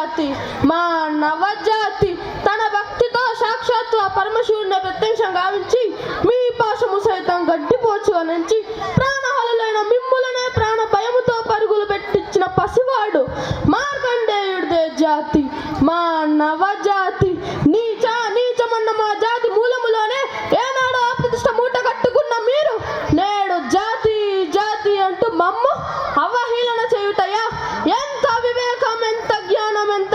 జాతి మా నవజాతి తన భక్తితో సాక్షాత్తు ఆ పరమశివుడిని ప్రత్యక్షం గావించి మీ పాశము సైతం గడ్డిపోచు అనించి ప్రాణహరులైన మిమ్ములనే ప్రాణ భయముతో పరుగులు పెట్టించిన పసివాడు మార్కండేయుడిదే జాతి మా నవజాతి నీచమన్న మా జాతి మూలములోనే ఏనాడు అప్రతిష్ట మూట కట్టుకున్న మీరు నేడు జాతి జాతి అంటూ మమ్ము అవహేళన చేయుటయా? ఎంత వివేకం, ఎంత జ్ఞానం, ఎంత